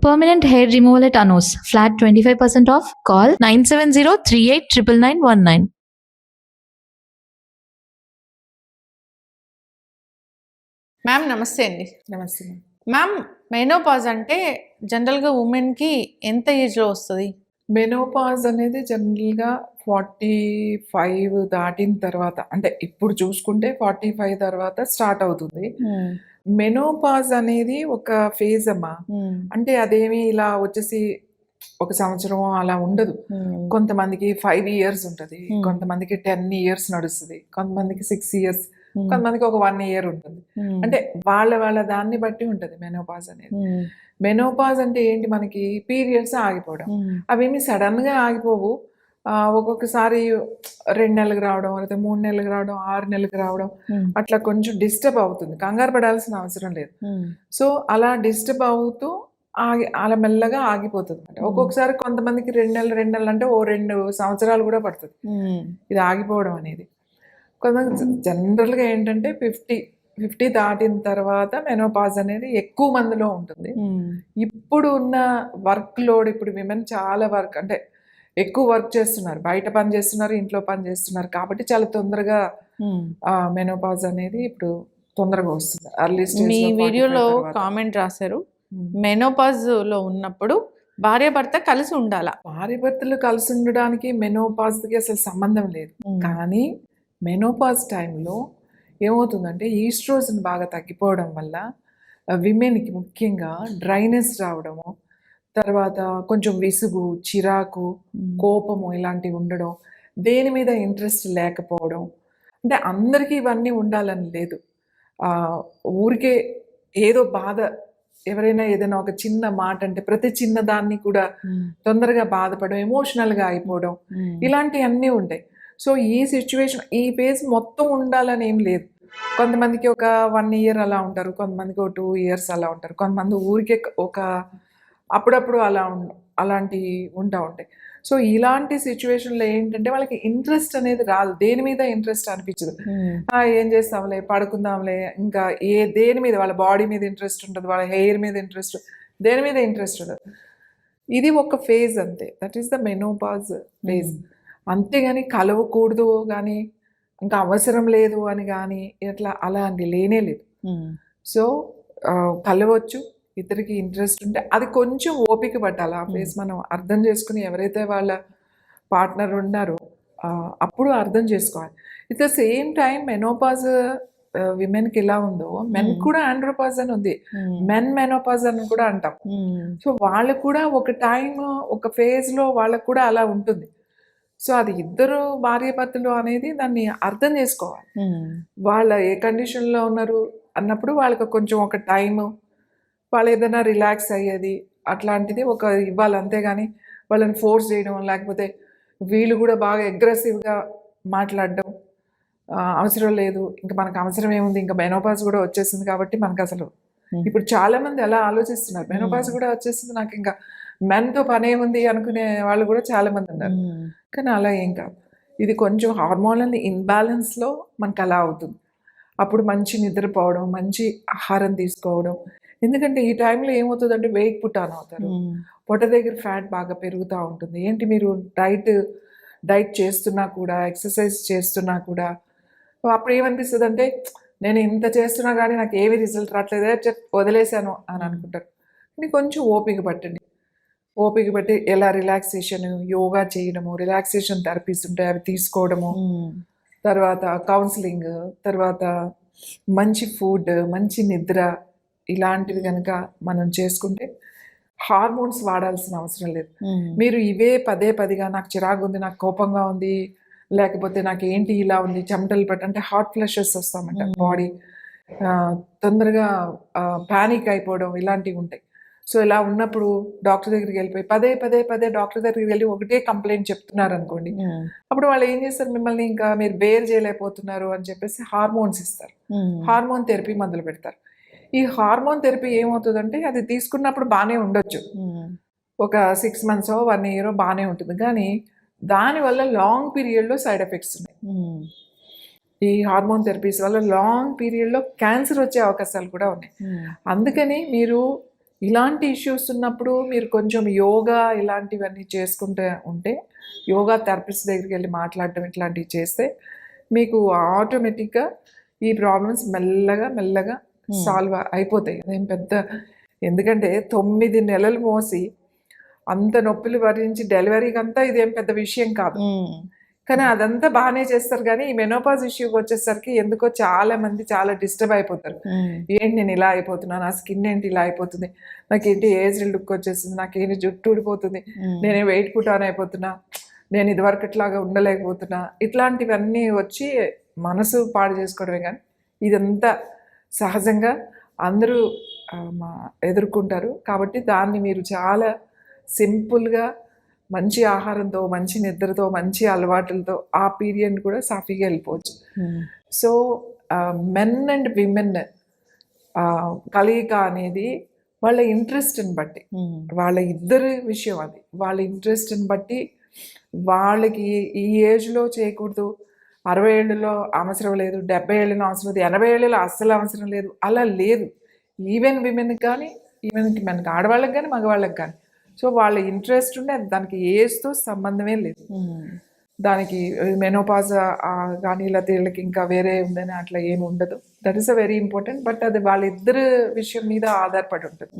Permanent hair removal at Anos. Flat 25% off. Call 970-389919. Ma'am నమస్తే అండి. నమస్తే. మ్యామ్ మెనోపాజ్ అంటే జనరల్గా ఉమెన్కి ఎంత ఏజ్లో వస్తుంది? మెనోపాజ్ అనేది జనరల్గా 45 దాటిన తర్వాత, అంటే ఇప్పుడు చూసుకుంటే 45 తర్వాత స్టార్ట్ అవుతుంది. మెనోపాజ్ అనేది ఒక ఫేజ్ అమ్మా. అంటే అదేమి ఇలా వచ్చేసి ఒక సంవత్సరం అలా ఉండదు. కొంతమందికి 5 years ఉంటుంది, కొంతమందికి 10 years నడుస్తుంది, కొంతమందికి 6 years, కొంతమందికి ఒక 1 year ఉంటుంది. అంటే వాళ్ళ దాన్ని బట్టి ఉంటుంది మెనోపాజ్ అనేది. మెనోపాజ్ అంటే ఏంటి, మనకి పీరియడ్స్ ఆగిపోవడం. అవేమి సడన్గా ఆగిపోవు. ఒక్కొక్కసారి 2 నెలలకు రావడం, లేకపోతే 3 నెలలకు రావడం, 6 నెలలకు రావడం, అట్లా కొంచెం డిస్టర్బ్ అవుతుంది. కంగారు పడాల్సిన అవసరం లేదు. సో అలా డిస్టర్బ్ అవుతూ అలా మెల్లగా ఆగిపోతుంది అనమాట. ఒక్కొక్కసారి కొంతమందికి 2 నెలలు అంటే 2 సంవత్సరాలు కూడా పడుతుంది ఇది ఆగిపోవడం అనేది. కొంతమంది జనరల్గా ఏంటంటే 50 దాటిన తర్వాత మెనోపాజ్ అనేది ఎక్కువ మందిలో ఉంటుంది. ఇప్పుడు ఉన్న వర్క్ లోడ్, ఇప్పుడు విమెన్ చాలా వర్క్, అంటే ఎక్కువ వర్క్ చేస్తున్నారు, బయట పని చేస్తున్నారు, ఇంట్లో పని చేస్తున్నారు, కాబట్టి చాలా తొందరగా మెనోపాజ్ అనేది ఇప్పుడు తొందరగా వస్తుంది. Early stage. మీ వీడియోలో కామెంట్ రాశారు, మెనోపాజ్ లో ఉన్నప్పుడు భార్యాభర్త కలిసి ఉండాలా? భార్యాభర్తలు కలిసి ఉండడానికి మెనోపాజ్కి అసలు సంబంధం లేదు. కానీ మెనోపాజ్ టైంలో ఏమవుతుందంటే ఈస్ట్రోజన్ బాగా తగ్గిపోవడం వల్ల విమెన్కి ముఖ్యంగా డ్రైనెస్ రావడము, తర్వాత కొంచెం విసుగు, చిరాకు, కోపము ఇలాంటివి ఉండడం, దేని మీద ఇంట్రెస్ట్ లేకపోవడం. అంటే అందరికీ ఇవన్నీ ఉండాలని లేదు. ఊరికే ఏదో బాధ, ఎవరైనా ఏదైనా ఒక చిన్న మాట అంటే ప్రతి చిన్న దాన్ని కూడా తొందరగా బాధపడడం, ఎమోషనల్గా అయిపోవడం, ఇలాంటివన్నీ ఉంటాయి. సో ఈ సిచ్యువేషన్, ఈ ఫేజ్ మొత్తం ఉండాలని ఏం లేదు. కొంతమందికి ఒక 1 year అలా ఉంటారు, కొంతమందికి ఒక 2 years అలా ఉంటారు, కొంతమంది ఊరికే ఒక అప్పుడప్పుడు అలాంటివి ఉంటాయి. సో ఇలాంటి సిచ్యువేషన్లో ఏంటంటే వాళ్ళకి ఇంట్రెస్ట్ అనేది రాదు, దేని మీద ఇంట్రెస్ట్ అనిపించదు. ఏం చేస్తాంలే, పడుకుందాంలే, ఇంకా దేని మీద, వాళ్ళ బాడీ మీద ఇంట్రెస్ట్ ఉంటుంది, వాళ్ళ హెయిర్ మీద ఇంట్రెస్ట్, దేని మీద ఇంట్రెస్ట్ ఉండదు. ఇది ఒక ఫేజ్ అంతే. That is the menopause phase. అంతేగాని కలవకూడదు కానీ, ఇంకా అవసరం లేదు అని కానీ ఇట్లా అలాంటి లేనే లేదు. సో కలవచ్చు, ఇద్దరికి ఇంట్రెస్ట్ ఉంటే అది కొంచెం ఓపిక పట్టాలి. ఆ ఫేజ్ మనం అర్థం చేసుకుని, ఎవరైతే వాళ్ళ పార్ట్నర్ ఉన్నారో అప్పుడు అర్థం చేసుకోవాలి. It the same time menopause విమెన్కి ఎలా ఉందో మెన్ కూడా ఆండ్రోపాజ్ అని ఉంది, మెన్ మెనోపాజ్ అని కూడా అంటాం. సో వాళ్ళకు కూడా ఒక టైం, ఒక ఫేజ్లో వాళ్ళకు కూడా అలా ఉంటుంది. సో అది ఇద్దరు భార్యాభర్తలు అనేది దాన్ని అర్థం చేసుకోవాలి. వాళ్ళ ఏ కండిషన్లో ఉన్నారు అన్నప్పుడు వాళ్ళకి కొంచెం ఒక టైము, వాళ్ళు ఏదైనా రిలాక్స్ అయ్యేది అట్లాంటిది ఒక ఇవ్వాలి. అంతేగాని వాళ్ళని ఫోర్స్ చేయడం, లేకపోతే వీళ్ళు కూడా బాగా అగ్రెసివ్గా మాట్లాడడం అవసరం లేదు. ఇంకా మనకు అవసరం ఏముంది, ఇంకా మెనోపాజ్ కూడా వచ్చేసింది కాబట్టి మనకు అసలు ఇప్పుడు చాలామంది ఎలా ఆలోచిస్తున్నారు, మెనోపాజ్ కూడా వచ్చేసింది, నాకు ఇంకా మెన్తో పనే ఉంది అనుకునే వాళ్ళు కూడా చాలామంది ఉన్నారు. కానీ అలా ఏం కాదు. ఇది కొంచెం హార్మోనల్ ఇన్బ్యాలెన్స్లో మనకు అలా అవుతుంది. అప్పుడు మంచి నిద్రపోవడం, మంచి ఆహారం తీసుకోవడం. ఎందుకంటే ఈ టైంలో ఏమవుతుందంటే వెయిట్ పుట్ ఆన్ అవుతారు, పొట్ట దగ్గర ఫ్యాట్ బాగా పెరుగుతూ ఉంటుంది. ఏంటి, మీరు డైట్ చేస్తున్నా కూడా, ఎక్సర్సైజ్ చేస్తున్నా కూడా అప్పుడు ఏమనిపిస్తుంది అంటే, నేను ఇంత చేస్తున్నా కానీ నాకు ఏమీ రిజల్ట్ రావట్లేదే, వదిలేశాను అని అనుకుంటారు. కానీ కొంచెం ఓపిక పట్టండి. ఓపిక బట్టి ఎలా రిలాక్సేషన్, యోగా చేయడము, రిలాక్సేషన్ థెరపీస్ ఉంటాయి అవి తీసుకోవడము, తర్వాత కౌన్సిలింగ్, తర్వాత మంచి ఫుడ్, మంచి నిద్ర, ఇలాంటివి కనుక మనం చేసుకుంటే హార్మోన్స్ వాడాల్సిన అవసరం లేదు. మీరు ఇవే పదేగా నాకు చిరాకు ఉంది, నాకు కోపంగా ఉంది, లేకపోతే నాకు ఏంటి ఇలా ఉంది, చెమటలు అంటే హాట్ ఫ్లషెస్ వస్తామంట, బాడీ తొందరగా ప్యానిక్ అయిపోవడం, ఇలాంటివి ఉంటాయి. సో ఇలా ఉన్నప్పుడు డాక్టర్ దగ్గరికి వెళ్ళిపోయి పదే డాక్టర్ దగ్గరికి వెళ్ళి ఒకటే కంప్లైంట్ చెప్తున్నారు అనుకోండి, అప్పుడు వాళ్ళు ఏం చేస్తారు, మిమ్మల్ని ఇంకా మీరు బేర్ చేయలేకపోతున్నారు అని చెప్పేసి హార్మోన్స్ ఇస్తారు, హార్మోన్ థెరపీ మొదలు పెడతారు. ఈ హార్మోన్ థెరపీ ఏమవుతుందంటే అది తీసుకున్నప్పుడు బాగానే ఉండొచ్చు, ఒక 6 months 1 year బాగానే ఉంటుంది, కానీ దానివల్ల లాంగ్ పీరియడ్లో సైడ్ ఎఫెక్ట్స్ ఉన్నాయి. ఈ హార్మోన్ థెరపీస్ వల్ల లాంగ్ పీరియడ్లో క్యాన్సర్ వచ్చే అవకాశాలు కూడా ఉన్నాయి. అందుకని మీరు ఇలాంటి ఇష్యూస్ ఉన్నప్పుడు మీరు కొంచెం యోగా ఇలాంటివన్నీ చేసుకుంటే ఉంటే, యోగా థెరపిస్ట్ దగ్గరికి వెళ్ళి మాట్లాడటం ఇట్లాంటివి చేస్తే మీకు ఆటోమేటిక్గా ఈ ప్రాబ్లమ్స్ మెల్లగా మెల్లగా సాల్వ్ అయిపోతాయి. అదేం పెద్ద, ఎందుకంటే 9 నెలలు మోసి అంత నొప్పులు భరించి డెలివరీకి అంతా ఇదేం పెద్ద విషయం కాదు. కానీ అదంతా బాగానే చేస్తారు, కానీ ఈ మెనోపాజ్ ఇష్యూకి వచ్చేసరికి ఎందుకో చాలా మంది చాలా డిస్టర్బ్ అయిపోతారు. ఏంటి నేను ఇలా అయిపోతున్నా, నా స్కిన్ ఏంటి ఇలా అయిపోతుంది, నాకేంటి ఏజ్ లుక్ వచ్చేస్తుంది, నాకేంటి జుట్టు ఊడిపోతుంది, నేనే వెయిట్ పుటాన్ అయిపోతున్నా, నేను ఇదివరకట్లాగా ఉండలేకపోతున్నా, ఇట్లాంటివన్నీ వచ్చి మనసు పాడు చేసుకోవడమే. కానీ ఇదంతా సహజంగా అందరూ ఎదుర్కొంటారు. కాబట్టి దాన్ని మీరు చాలా సింపుల్గా మంచి ఆహారంతో, మంచి నిద్రతో, మంచి అలవాట్లతో ఆ పీరియడ్ కూడా సాఫీగా వెళ్ళిపోవచ్చు. సో మెన్ అండ్ విమెన్ కలయిక అనేది వాళ్ళ ఇంట్రెస్ట్ని బట్టి, వాళ్ళ ఇద్దరి విషయం అది, వాళ్ళ ఇంట్రెస్ట్ని బట్టి వాళ్ళకి ఈ ఏజ్లో చేయకూడదు, 60 ఏళ్ళలో అవసరం లేదు, 70 ఏళ్ళలో అవసరం లేదు, 80 ఏళ్ళలో అస్సలు అవసరం లేదు, అలా లేదు. ఈవెన్ విమెన్కి కానీ, ఈవెన్ మనకి ఆడవాళ్ళకి కానీ మగవాళ్ళకి కానీ. సో వాళ్ళ ఇంట్రెస్ట్ ఉండే దానికి ఏజ్తో సంబంధమే లేదు. దానికి మెనోపాజ్ కానీ లేకపోతే వీళ్ళకి ఇంకా వేరే ఉందని అట్లా ఏమి ఉండదు. That is a very important. But అది వాళ్ళిద్దరు విషయం మీద ఆధారపడి ఉంటుంది.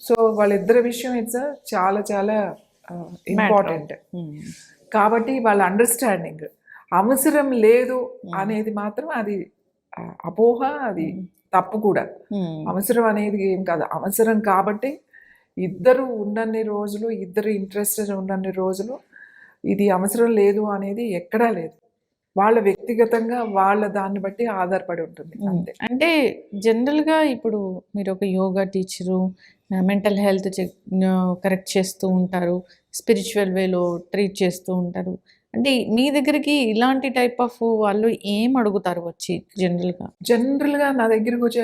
సో వాళ్ళిద్దరి విషయం ఇట్స్ చాలా చాలా ఇంపార్టెంట్. కాబట్టి వాళ్ళ అండర్స్టాండింగ్ అవసరం లేదు అనేది మాత్రం అది అపోహ, అది తప్పు కూడా. అవసరం అనేది ఏం కాదు, అవసరం కాబట్టి ఇద్దరు ఉన్నన్ని రోజులు, ఇద్దరు ఇంట్రెస్టెడ్ ఉన్నన్ని రోజులు ఇది అవసరం లేదు అనేది ఎక్కడా లేదు. వాళ్ళ వ్యక్తిగతంగా వాళ్ళ దాన్ని బట్టి ఆధారపడి ఉంటుంది అంతే. అంటే జనరల్గా ఇప్పుడు మీరు ఒక yoga teacher, mental health correct చేస్తూ ఉంటారు, స్పిరిచువల్ వేలో ట్రీట్ చేస్తూ ఉంటారు. అంటే మీ దగ్గరికి ఇలాంటి టైప్ ఆఫ్ వాళ్ళు ఏం అడుగుతారు వచ్చి జనరల్గా నా దగ్గరికి వచ్చే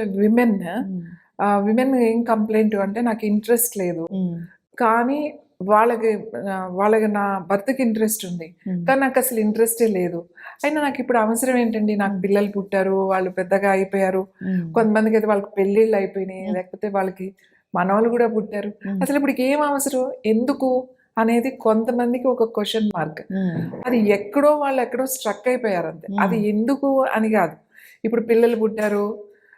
విమెన్ ఏం కంప్లైంట్ అంటే నాకు ఇంట్రెస్ట్ లేదు, కానీ వాళ్ళకి నా భర్తకి ఇంట్రెస్ట్ ఉంది, కానీ నాకు అసలు ఇంట్రెస్టే లేదు. అయినా నాకు ఇప్పుడు అవసరం ఏంటండి, నాకు పిల్లలు పుట్టారు, వాళ్ళు పెద్దగా అయిపోయారు, కొంతమందికి అయితే వాళ్ళకి పెళ్ళిళ్ళు అయిపోయినాయి, లేకపోతే వాళ్ళకి మనవాళ్ళు కూడా పుట్టారు, అసలు ఇప్పుడు ఏం అవసరం ఎందుకు అనేది కొంతమందికి ఒక క్వశ్చన్ మార్క్. అది వాళ్ళు ఎక్కడో స్ట్రక్ అయిపోయారు అంతే. అది ఎందుకు అని కాదు. ఇప్పుడు పిల్లలు పుట్టారు,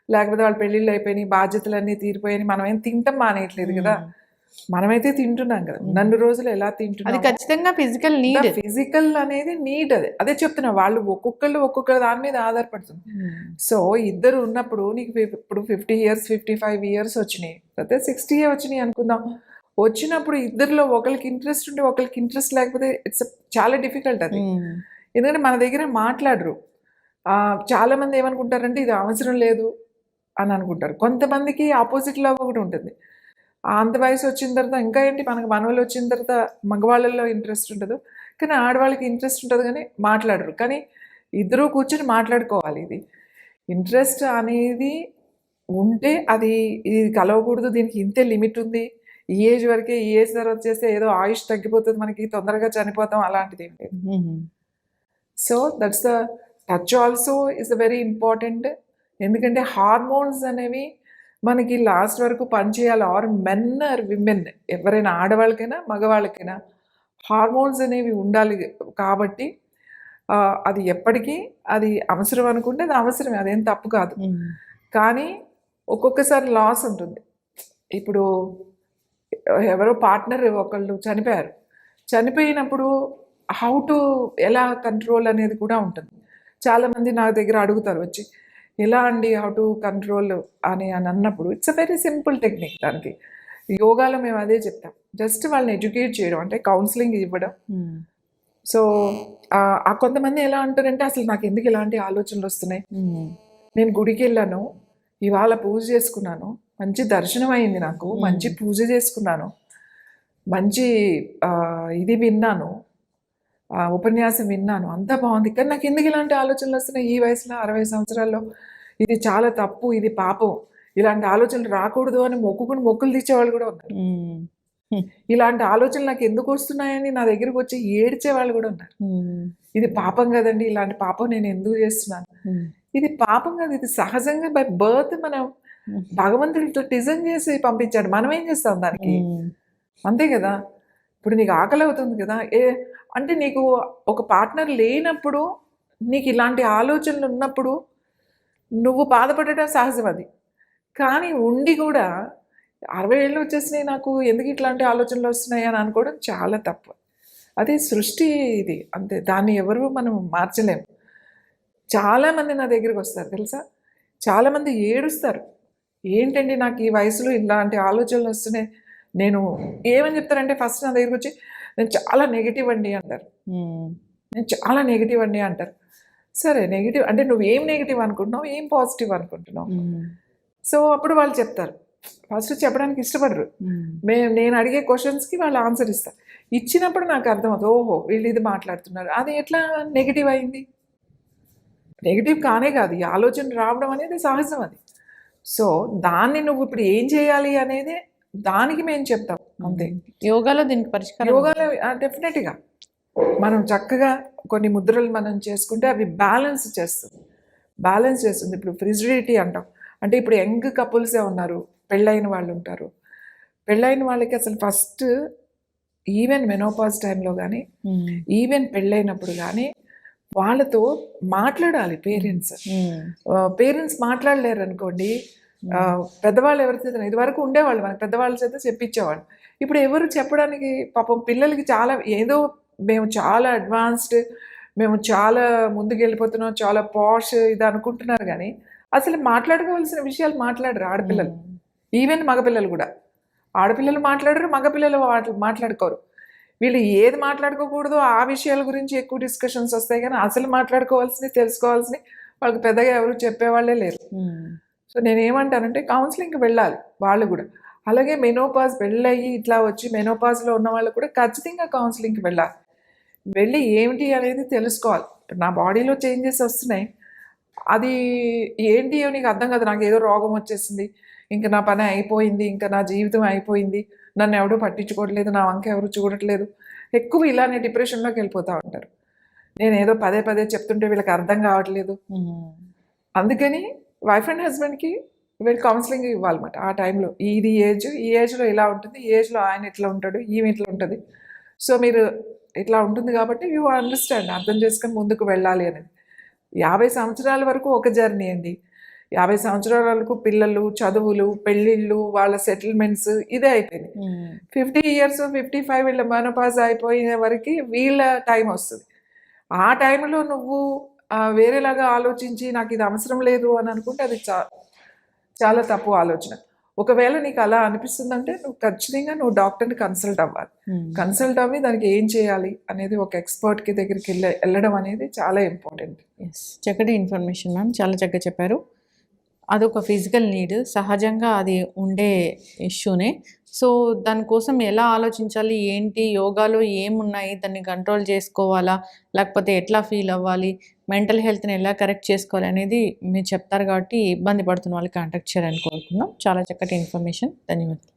లేకపోతే వాళ్ళ పెళ్ళిళ్ళు అయిపోయినాయి, బాధ్యతలన్నీ తీరిపోయాయి, మనం ఏం తింటాం మానేయట్లేదు కదా, మనమైతే తింటున్నాం కదా. నన్ను రోజులు ఎలా తింటున్నాం, అది ఖచ్చితంగా ఫిజికల్ నీడ్. ఫిజికల్ అనేది నీడ్. అదే చెప్తున్నా, వాళ్ళు ఒక్కొక్క దాని మీద ఆధారపడుతుంది. సో ఇద్దరు ఉన్నప్పుడు నీకు ఇప్పుడు 50 years 55 years వచ్చినాయి, లేకపోతే 60 వచ్చినాయి అనుకుందాం. వచ్చినప్పుడు ఇద్దరిలో ఒకరికి ఇంట్రెస్ట్ ఉంటే ఒకరికి ఇంట్రెస్ట్ లేకపోతే ఇట్స్ చాలా డిఫికల్ట్ అది. ఎందుకంటే మన దగ్గర మాట్లాడరు. చాలా మంది ఏమనుకుంటారంటే ఇది అవసరం లేదు అని అనుకుంటారు. కొంతమందికి ఆపోజిట్లో కూడా ఉంటుంది. అంత వయసు వచ్చిన తర్వాత ఇంకా ఏంటి, మనకు మనవాళ్ళు వచ్చిన తర్వాత మగవాళ్ళల్లో ఇంట్రెస్ట్ ఉండదు, కానీ ఆడవాళ్ళకి ఇంట్రెస్ట్ ఉంటుంది, కానీ మాట్లాడరు. కానీ ఇద్దరూ కూర్చొని మాట్లాడుకోవాలి. ఇది ఇంట్రెస్ట్ అనేది ఉంటే అది ఇది కలవకూడదు, దీనికి ఇంతే లిమిట్ ఉంది, ఈ ఏజ్ వరకే, ఈ ఏజ్ తర్వాత చేస్తే ఏదో ఆయుష్ తగ్గిపోతుంది, మనకి తొందరగా చనిపోతాం, అలాంటిది ఏం లేదు. So that's the touch also is very important. ఎందుకంటే హార్మోన్స్ అనేవి మనకి లాస్ట్ వరకు పనిచేయాలి. ఆర్ మెన్ ఆర్ విమెన్, ఎవరైనా ఆడవాళ్ళకైనా మగవాళ్ళకైనా హార్మోన్స్ అనేవి ఉండాలి. కాబట్టి అది ఎప్పటికీ అది అవసరం అనుకుంటే అది అవసరమే, అదేం తప్పు కాదు. కానీ ఒక్కొక్కసారి లాస్ ఉంటుంది. ఇప్పుడు ఎవరో పార్ట్నర్ ఒకళ్ళు చనిపోయినప్పుడు హౌ టు ఎలా కంట్రోల్ అనేది కూడా ఉంటుంది. చాలామంది నా దగ్గర అడుగుతారు వచ్చి, ఎలా అండి హౌ టు కంట్రోల్ అని అన్నప్పుడు it's a very simple technique. దానికి యోగాలో మేము అదే చెప్తాం, జస్ట్ వాళ్ళని ఎడ్యుకేట్ చేయడం, అంటే కౌన్సిలింగ్ ఇవ్వడం. సో కొంతమంది ఎలా అంటారంటే, అసలు నాకు ఎందుకు ఇలాంటి ఆలోచనలు వస్తున్నాయి, నేను గుడికి వెళ్ళాను, ఇవాళ పూజ చేసుకున్నాను, మంచి దర్శనం అయింది, నాకు మంచి పూజ చేసుకున్నాను, మంచి ఇది విన్నాను, ఉపన్యాసం విన్నాను, అంతా బాగుంది, కానీ నాకు ఎందుకు ఇలాంటి ఆలోచనలు వస్తున్నాయి ఈ వయసులో 60 సంవత్సరాల్లో, ఇది చాలా తప్పు, ఇది పాపం, ఇలాంటి ఆలోచనలు రాకూడదు అని మొక్కులు తీర్చేవాళ్ళు కూడా ఉన్నారు. ఇలాంటి ఆలోచనలు నాకు ఎందుకు వస్తున్నాయని నా దగ్గరకు వచ్చి ఏడ్చే వాళ్ళు కూడా ఉన్నారు. ఇది పాపం కదండి, ఇలాంటి పాపం నేను ఎందుకు చేస్తున్నాను, ఇది పాపం కాదు, ఇది సహజంగా బై బర్త్ మనం భగవంతుడు ఇట్లా డిజైన్ చేసి పంపించాడు, మనం ఏం చేస్తాం దానికి? అంతే కదా. ఇప్పుడు నీకు ఆకలి అవుతుంది కదా, అంటే నీకు ఒక పార్ట్నర్ లేనప్పుడు నీకు ఇలాంటి ఆలోచనలు ఉన్నప్పుడు నువ్వు బాధపడటం సహజం అది. కానీ ఉండి కూడా 60 ఏళ్ళు వచ్చేసినాయి నాకు ఎందుకు ఇట్లాంటి ఆలోచనలు వస్తున్నాయి అని అనుకోవడం చాలా తప్పు. అది సృష్టి ఇది అంతే, దాన్ని ఎవరు మనం మార్చలేము. చాలామంది నా దగ్గరికి వస్తారు తెలుసా, చాలామంది ఏడుస్తారు, ఏంటండి నాకు ఈ వయసులో ఇలాంటి ఆలోచనలు వస్తున్నాయి. నేను ఏమని చెప్తారంటే ఫస్ట్ నా దగ్గరికి వచ్చి నేను చాలా నెగిటివ్ అండి అంటారు. నేను చాలా నెగిటివ్ అండి అంటారు. సరే నెగిటివ్ అంటే నువ్వు ఏం నెగిటివ్ అనుకుంటున్నావు, ఏం పాజిటివ్ అనుకుంటున్నావు? సో అప్పుడు వాళ్ళు చెప్తారు, ఫస్ట్ చెప్పడానికి ఇష్టపడరు. నేను అడిగే క్వశ్చన్స్కి వాళ్ళు ఆన్సర్ ఇస్తారు. ఇచ్చినప్పుడు నాకు అర్థమవుతుంది, ఓహో వీళ్ళు ఇది మాట్లాడుతున్నారు. అది ఎట్లా నెగిటివ్ అయింది? నెగిటివ్ కానే కాదు, ఈ ఆలోచన రావడం అనేది సహజం అది. సో దాన్ని నువ్వు ఇప్పుడు ఏం చేయాలి అనేది దానికి మేము చెప్తాం అంతే. యోగాలో దీనికి పరిష్కారం? యోగాలో డెఫినెట్గా మనం చక్కగా కొన్ని ముద్రలు మనం చేసుకుంటే అవి బ్యాలెన్స్ చేస్తుంది. ఇప్పుడు ఫ్రిజిడిటీ అంటాం, అంటే ఇప్పుడు యంగ్ కపుల్సే ఉన్నారు, పెళ్ళైన వాళ్ళు ఉంటారు. పెళ్ళైన వాళ్ళకి అసలు ఫస్ట్ ఈవెన్ మెనోపాజ్ టైంలో కానీ ఈవెన్ పెళ్ళైనప్పుడు కానీ వాళ్ళతో మాట్లాడాలి. పేరెంట్స్ మాట్లాడలేరు అనుకోండి, పెద్దవాళ్ళు ఎవరితో ఇదివరకు ఉండేవాళ్ళు, మన పెద్దవాళ్ళ చేత చెప్పించేవాళ్ళు. ఇప్పుడు ఎవరు చెప్పడానికి, పాపం పిల్లలకి చాలా ఏదో మేము చాలా అడ్వాన్స్డ్, మేము చాలా ముందుకు వెళ్ళిపోతున్నాం, చాలా పాష్ ఇది అనుకుంటున్నారు. కానీ అసలు మాట్లాడుకోవాల్సిన విషయాలు మాట్లాడరు ఆడపిల్లలు, ఈవెన్ మగపిల్లలు కూడా. ఆడపిల్లలు మాట్లాడరు, మగపిల్లలు మాట్లాడుకోరు. వీళ్ళు ఏది మాట్లాడుకోకూడదో ఆ విషయాల గురించి ఎక్కువ డిస్కషన్స్ వస్తాయి, కానీ అసలు మాట్లాడుకోవాల్సినవి తెలుసుకోవాల్సినవి వాళ్ళకి పెద్దగా ఎవరు చెప్పేవాళ్ళే లేరు. సో నేనేమంటానంటే కౌన్సిలింగ్కి వెళ్ళాలి వాళ్ళు కూడా. అలాగే మెనోపాజ్ పెళ్ళయి ఇట్లా వచ్చి మెనోపాజ్లో ఉన్న వాళ్ళు కూడా ఖచ్చితంగా కౌన్సిలింగ్కి వెళ్ళాలి. వెళ్ళి ఏమిటి అనేది తెలుసుకోవాలి. నా బాడీలో చేంజెస్ వస్తున్నాయి, అది ఏంటి నీకు అర్థం కాదు, నాకు ఏదో రోగం వచ్చేసింది, ఇంకా నా పని అయిపోయింది, ఇంకా నా జీవితం అయిపోయింది, నన్ను ఎవడూ పట్టించుకోవట్లేదు, నా వంక ఎవరు చూడట్లేదు, ఎక్కువ ఇలానే డిప్రెషన్లోకి వెళ్ళిపోతూ ఉంటారు. నేను ఏదో పదే పదే చెప్తుంటే వీళ్ళకి అర్థం కావట్లేదు. అందుకని వైఫ్ అండ్ హస్బెండ్కి వీళ్ళు కౌన్సిలింగ్ ఇవ్వాలన్నమాట. ఆ టైంలో ఈ ఏజ్లో ఇలా ఉంటుంది, ఈ ఏజ్లో ఆయన ఇట్లా ఉంటాడు, ఈమె ఇట్లా ఉంటుంది. సో మీరు ఇట్లా ఉంటుంది కాబట్టి యూ అండర్స్టాండ్, అర్థం చేసుకొని ముందుకు వెళ్ళాలి అనేది. 50 సంవత్సరాల వరకు ఒక జర్నీ అండి. 50 సంవత్సరాల వరకు పిల్లలు, చదువులు, పెళ్ళిళ్ళు, వాళ్ళ సెటిల్మెంట్స్ ఇదే అయిపోయింది. 50 years 55 వీళ్ళ మెనోపాజ్ అయిపోయిన వరకు వీళ్ళ టైం వస్తుంది. ఆ టైంలో నువ్వు వేరేలాగా ఆలోచించి నాకు ఇది అవసరం లేదు అని అనుకుంటే అది చాలా తప్పు ఆలోచన. ఒకవేళ నీకు అలా అనిపిస్తుందంటే నువ్వు ఖచ్చితంగా డాక్టర్ని కన్సల్ట్ అవ్వాలి. కన్సల్ట్ అవ్వి దానికి ఏం చేయాలి అనేది ఒక ఎక్స్పర్ట్కి దగ్గరికి వెళ్ళడం అనేది చాలా ఇంపార్టెంట్. చక్కటి ఇన్ఫర్మేషన్ మ్యామ్, చాలా చక్కగా చెప్పారు. అదొక ఫిజికల్ నీడ్, సహజంగా అది ఉండే ఇష్యూనే. సో దానికోసం ఎలా ఆలోచించాలి, ఏంటి యోగాలో ఏమున్నాయి, దాన్ని కంట్రోల్ చేసుకోవాలా, లేకపోతే ఎట్లా ఫీల్ అవ్వాలి, మెంటల్ హెల్త్ని ఎలా కరెక్ట్ చేసుకోవాలి అనేది మీరు చెప్తారు కాబట్టి ఇబ్బంది పడుతున్న వాళ్ళకి కాంటాక్ట్ చేయాలని కోరుకుందాం. చాలా చక్కటి ఇన్ఫర్మేషన్, ధన్యవాదాలు.